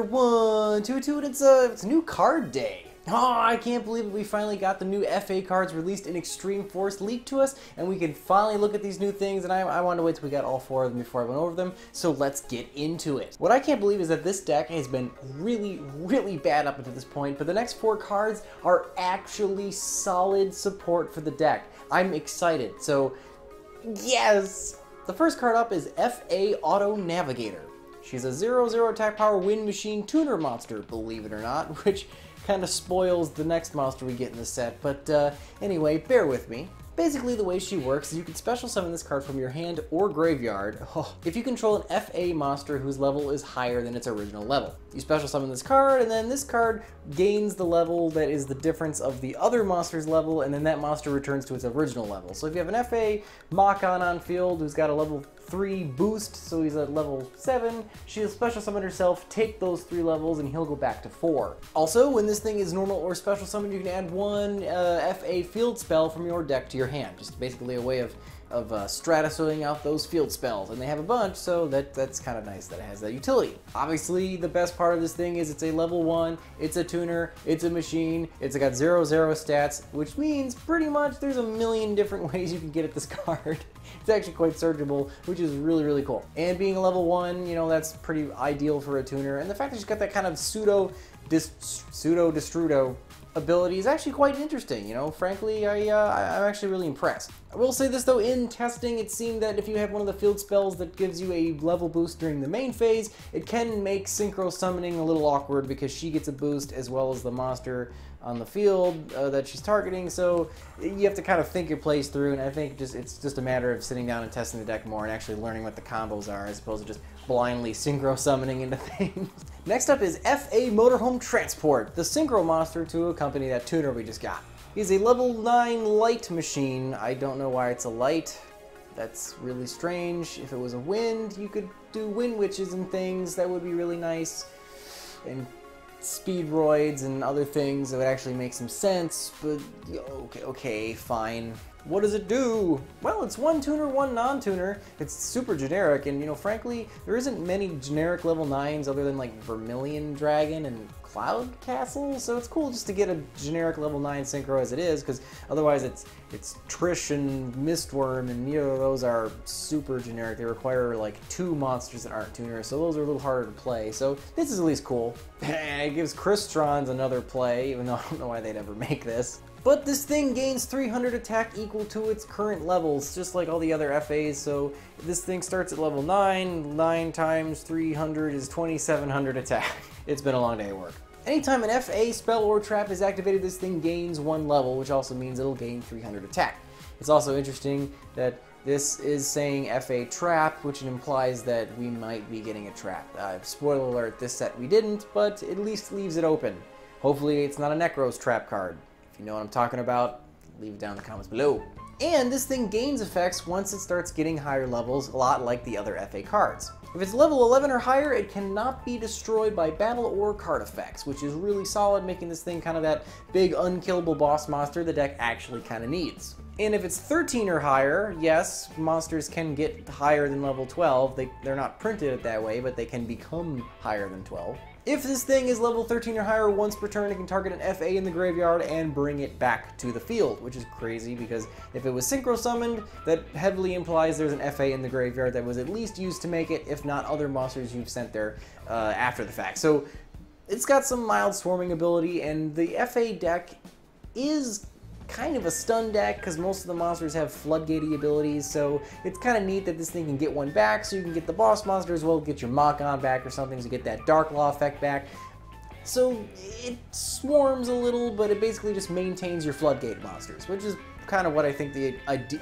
1, 2, 2, and it's a new card day. Oh, I can't believe it. We finally got the new FA cards released in Extreme Force leaked to us, and we can finally look at these new things, and I wanted to wait till we got all 4 of them before I went over them, so let's get into it. What I can't believe is that this deck has been really, really bad up until this point, but the next 4 cards are actually solid support for the deck. I'm excited, so yes! The first card up is FA Auto Navigator. She's a 0/0 attack power wind machine tuner monster, believe it or not, which kind of spoils the next monster we get in the set, but anyway, bear with me. Basically, the way she works is you can special summon this card from your hand or graveyard if you control an FA monster whose level is higher than its original level. You special summon this card, and then this card gains the level that is the difference of the other monster's level, and then that monster returns to its original level. So if you have an FA Mach-On field who's got a level 3 boost, so he's at level 7, she'll special summon herself, take those 3 levels, and he'll go back to 4. Also, when this thing is normal or special summon, you can add 1 FA field spell from your deck to your hand. Just basically a way of stratoing out those field spells, and they have a bunch, so that's kind of nice that it has that utility. Obviously, the best part of this thing is it's a level 1, it's a tuner, it's a machine, it's got 0/0 stats, which means pretty much there's a million different ways you can get at this card. It's actually quite searchable, which is really, really cool. And being a level 1, you know, that's pretty ideal for a tuner, and the fact that she's got that kind of pseudo-destrudo ability is actually quite interesting, you know. Frankly, I'm actually really impressed. I will say this though, in testing it seemed that if you have one of the field spells that gives you a level boost during the main phase, it can make synchro summoning a little awkward because she gets a boost as well as the monster on the field that she's targeting, so you have to kind of think your plays through, and I think it's just a matter of sitting down and testing the deck more and actually learning what the combos are as opposed to just blindly synchro summoning into things. Next up is FA Motorhome Transport, the synchro monster to accompany that tuner we just got. He's a level 9 light machine. I don't know why it's a light. That's really strange. If it was a wind, you could do wind witches and things. That would be really nice. And speedroids and other things that would actually make some sense, but okay, fine. What does it do? Well, it's 1 tuner, 1 non-tuner. It's super generic, and you know, frankly, there isn't many generic level 9s other than like Vermilion Dragon and Cloud Castle, so it's cool just to get a generic level 9 synchro as it is, because otherwise it's Trish and Mistworm, and you know, those are super generic. They require like 2 monsters that aren't tuners, so those are a little harder to play. So this is at least cool. It gives Crystron's another play, even though I don't know why they'd ever make this. But this thing gains 300 attack equal to its current levels, just like all the other FAs, so this thing starts at level 9, 9 times 300 is 2700 attack. It's been a long day at work. Anytime an FA spell or trap is activated, this thing gains 1 level, which also means it'll gain 300 attack. It's also interesting that this is saying FA trap, which implies that we might be getting a trap. Spoiler alert, this set we didn't, but at least leaves it open. Hopefully it's not a Necros trap card. If you know what I'm talking about, leave it down in the comments below. And this thing gains effects once it starts getting higher levels, a lot like the other FA cards. If it's level 11 or higher, it cannot be destroyed by battle or card effects, which is really solid, making this thing kind of that big unkillable boss monster the deck actually kind of needs. And if it's 13 or higher, yes, monsters can get higher than level 12. They're not printed it that way, but they can become higher than 12. If this thing is level 13 or higher, once per turn it can target an FA in the graveyard and bring it back to the field, which is crazy because if it was synchro summoned, that heavily implies there's an FA in the graveyard that was at least used to make it, if not other monsters you've sent there after the fact. So it's got some mild swarming ability, and the FA deck is kind of a stun deck because most of the monsters have floodgatey abilities, so it's kind of neat that this thing can get one back, so you can get the boss monster as well, get your Mach-On back or something to get that Dark Law effect back. So it swarms a little, but it basically just maintains your floodgate monsters, which is kind of what I think the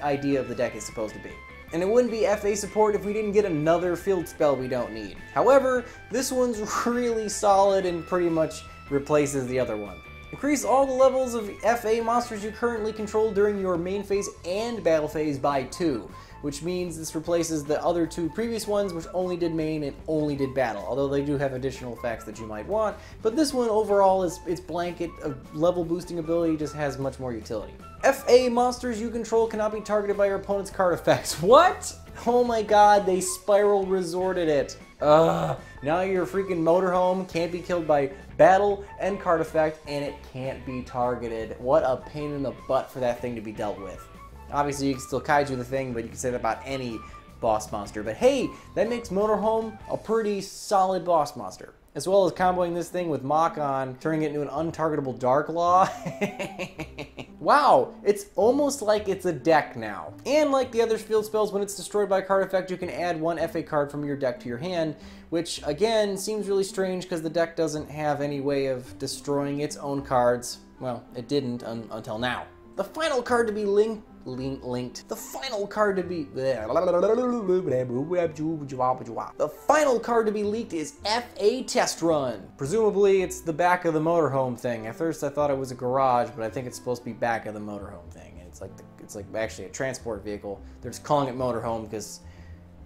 idea of the deck is supposed to be. And it wouldn't be FA support if we didn't get another field spell we don't need. However, this one's really solid and pretty much replaces the other one. Increase all the levels of FA monsters you currently control during your main phase and battle phase by 2, which means this replaces the other 2 previous ones, which only did main and only did battle, although they do have additional effects that you might want. But this one overall, its blanket of level boosting ability just has much more utility. FA monsters you control cannot be targeted by your opponent's card effects. What? Oh my god, they spiral resorted it. Ugh. Now your freaking motorhome can't be killed by battle and card effect, and it can't be targeted. What a pain in the butt for that thing to be dealt with. Obviously, you can still kaiju the thing, but you can say that about any boss monster. But hey, that makes Motorhome a pretty solid boss monster. As well as comboing this thing with Mach on, turning it into an untargetable Dark Law. Wow, it's almost like it's a deck now. And like the other field spells, when it's destroyed by a card effect, you can add one FA card from your deck to your hand, which again seems really strange because the deck doesn't have any way of destroying its own cards. Well, it didn't until now. The final card to be linked. The final card to be... The final card to be leaked is FA Test Run. Presumably, it's the back of the motorhome thing. At first, I thought it was a garage, but I think it's supposed to be back of the motorhome thing. And it's like actually a transport vehicle. They're just calling it motorhome because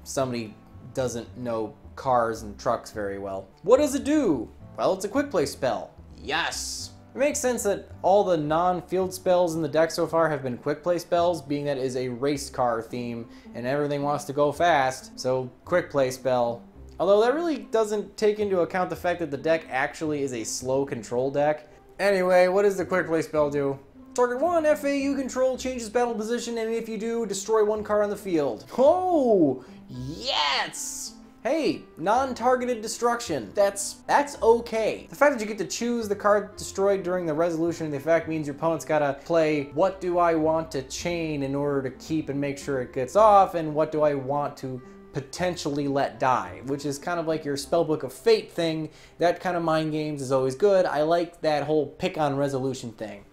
somebody doesn't know cars and trucks very well. What does it do? Well, it's a quick play spell. Yes! It makes sense that all the non-field spells in the deck so far have been quick play spells, being that it is a race car theme and everything wants to go fast, so quick play spell. Although that really doesn't take into account the fact that the deck actually is a slow control deck. Anyway, what does the quick play spell do? Target 1, FA you control changes battle position, and if you do, destroy one card on the field. Oh, yes! Hey, non-targeted destruction. That's okay. The fact that you get to choose the card destroyed during the resolution of the effect means your opponent's gotta play what do I want to chain in order to keep and make sure it gets off, and what do I want to potentially let die, which is kind of like your Spellbook of Fate thing. That kind of mind games is always good. I like that whole pick on resolution thing.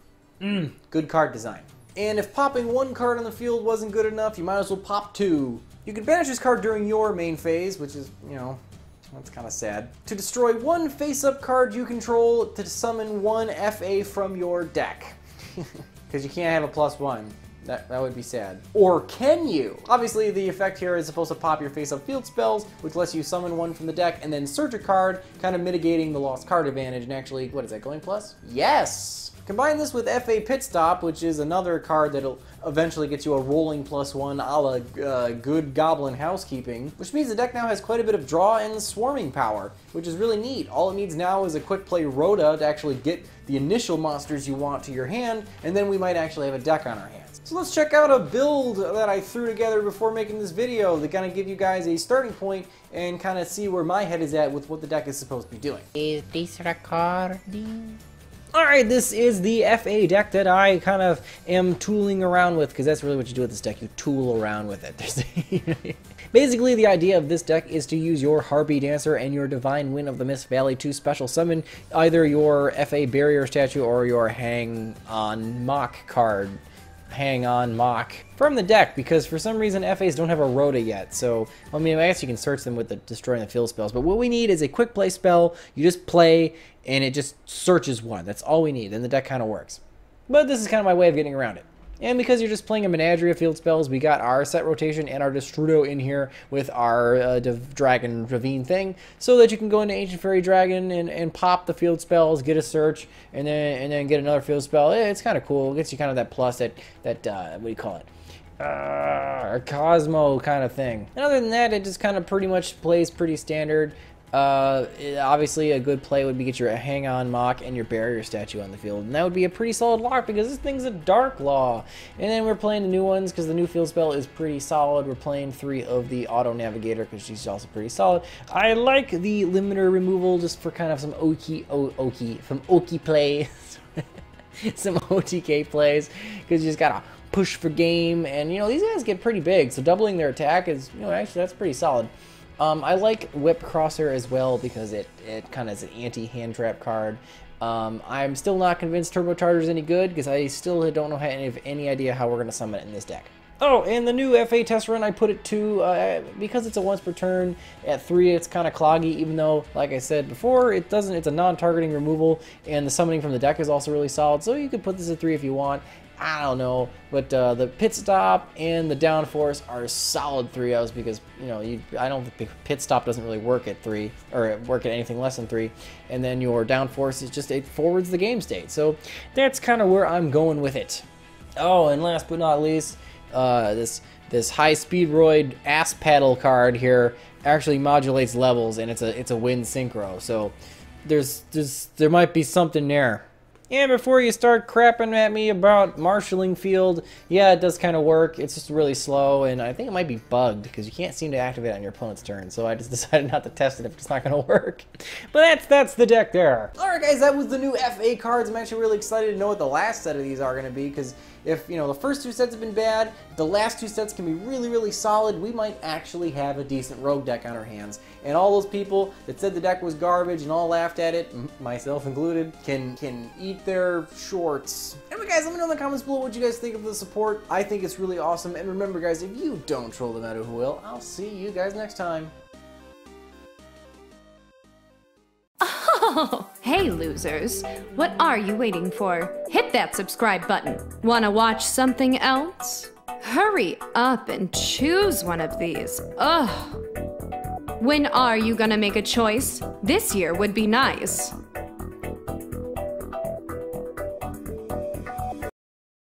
Good card design. And if popping one card on the field wasn't good enough, you might as well pop two. You can banish this card during your main phase, which is, you know, that's kind of sad. To destroy one face-up card you control, to summon one FA from your deck. Because you can't have a +1. That would be sad. Or can you? Obviously, the effect here is supposed to pop your face-up field spells, which lets you summon one from the deck and then search a card, kind of mitigating the lost card advantage. And actually, what is that, going plus? Yes! Combine this with FA Pit Stop, which is another card that'll eventually get you a rolling +1 a la good Goblin Housekeeping, which means the deck now has quite a bit of draw and swarming power, which is really neat. All it needs now is a quick play Rhoda to actually get the initial monsters you want to your hand, and then we might actually have a deck on our hands. So let's check out a build that I threw together before making this video to kind of give you guys a starting point and kind of see where my head is at with what the deck is supposed to be doing. Is this recording? Alright, this is the FA deck that I kind of am tooling around with, because that's really what you do with this deck, you tool around with it. Basically, the idea of this deck is to use your Harpy Dancer and your Divine Wind of the Mist Valley to special summon either your FA Barrier statue or your Hang On Mach card. Hang On Mach from the deck, because for some reason FAs don't have a Rhoda yet. So, I mean, I guess you can search them with the destroying the field spells, but what we need is a quick play spell. You just play and it just searches one. That's all we need, and the deck kind of works. But this is kind of my way of getting around it. And because you're just playing a menagerie of field spells, we got our set rotation and our Destrudo in here with our Dragon Ravine thing, so that you can go into Ancient Fairy Dragon and pop the field spells, get a search, and then get another field spell. It's kind of cool. It gets you kind of that plus, that what do you call it? A Cosmo kind of thing. And other than that, it just kind of pretty much plays pretty standard. Obviously a good play would be get your Hang On Mach and your Barrier statue on the field, and that would be a pretty solid lock because this thing's a Dark Law. And then we're playing the new ones because the new field spell is pretty solid. We're playing 3 of the Auto Navigator because she's also pretty solid. I like the limiter removal just for kind of some Oki play, some OTK plays, because you just gotta push for game, and you know these guys get pretty big, so doubling their attack is, you know, actually that's pretty solid. I like Whip Crosser as well because it kind of is an anti-hand trap card. I'm still not convinced Turbocharger is any good because I still don't know any idea how we're going to summon it in this deck. Oh, and the new FA test run, I put it to, because it's a once per turn, at 3 it's kind of cloggy, even though, like I said before, it's a non-targeting removal, and the summoning from the deck is also really solid, so you could put this at 3 if you want. I don't know, but the Pit Stop and the Downforce are solid 3-0s because, you know, I don't think Pit Stop doesn't really work at 3, or work at anything less than 3, and then your Downforce is just, it forwards the game state, so that's kind of where I'm going with it. Oh, and last but not least, this high speedroid ass paddle card here actually modulates levels, and it's a wind synchro. So there might be something there. And before you start crapping at me about marshalling field, yeah, it does kind of work. It's just really slow, and I think it might be bugged because you can't seem to activate on your opponent's turn. So I just decided not to test it if it's not going to work. But that's the deck there. All right, guys, that was the new FA cards. I'm actually really excited to know what the last set of these are going to be, because if, you know, the first two sets have been bad, if the last two sets can be really, really solid, we might actually have a decent rogue deck on our hands. And all those people that said the deck was garbage and all laughed at it, myself included, can eat their shorts. Anyway, guys, let me know in the comments below what you guys think of the support. I think it's really awesome. And remember, guys, if you don't troll the meta, who will? I'll see you guys next time. Oh, hey losers. What are you waiting for? Hit that subscribe button. Wanna watch something else? Hurry up and choose one of these. Ugh. When are you gonna make a choice? This year would be nice.